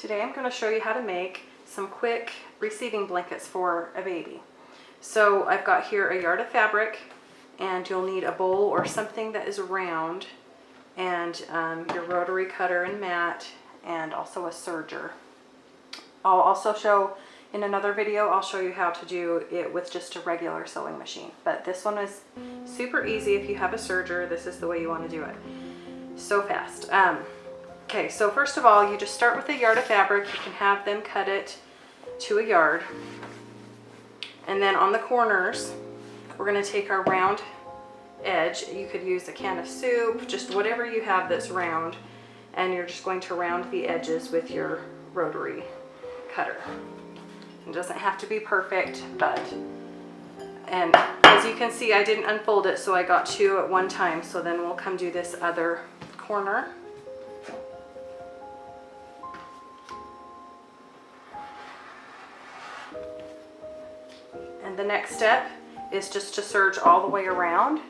Today I'm going to show you how to make some quick receiving blankets for a baby. So I've got here a yard of fabric, and you'll need a bowl or something that is round, and your rotary cutter and mat, and also a serger. I'll also show in another video, I'll show you how to do it with just a regular sewing machine. But this one is super easy. If you have a serger, this is the way you want to do it. So fast. Okay, so first of all, you just start with a yard of fabric. You can have them cut it to a yard. And then on the corners, we're going to take our round edge. You could use a can of soup, just whatever you have that's round. And you're just going to round the edges with your rotary cutter. It doesn't have to be perfect, and as you can see, I didn't unfold it, so I got two at one time. So then we'll come do this other corner. And the next step is just to serge all the way around,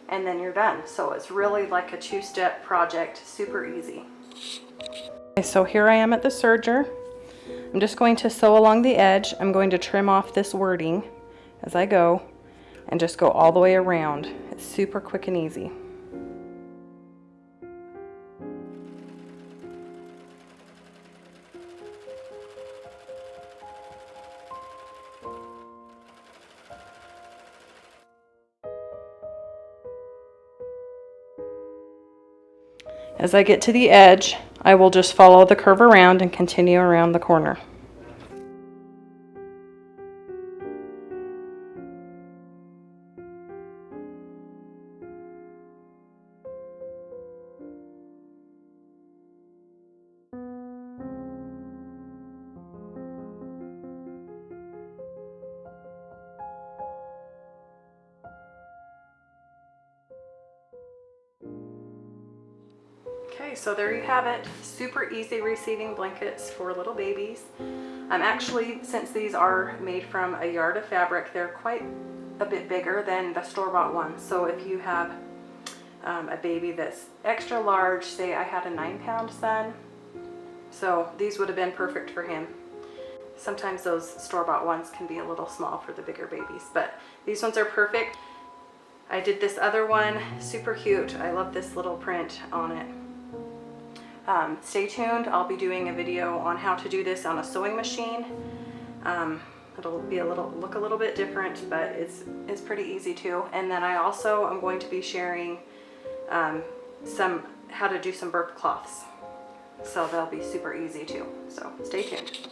and then you're done. So it's really like a two-step project, super easy. Okay, so here I am at the serger. I'm just going to sew along the edge. I'm going to trim off this wording as I go and just go all the way around. It's super quick and easy. As I get to the edge, I will just follow the curve around and continue around the corner. Okay, so there you have it. Super easy receiving blankets for little babies. Actually, since these are made from a yard of fabric, they're quite a bit bigger than the store-bought ones. So if you have a baby that's extra large, say I had a 9-pound son, so these would have been perfect for him. Sometimes those store-bought ones can be a little small for the bigger babies, but these ones are perfect. I did this other one, super cute. I love this little print on it. Stay tuned. I'll be doing a video on how to do this on a sewing machine. It'll be look a little bit different, but it's pretty easy too. And then I also am going to be sharing how to do some burp cloths. So they'll be super easy too. So stay tuned.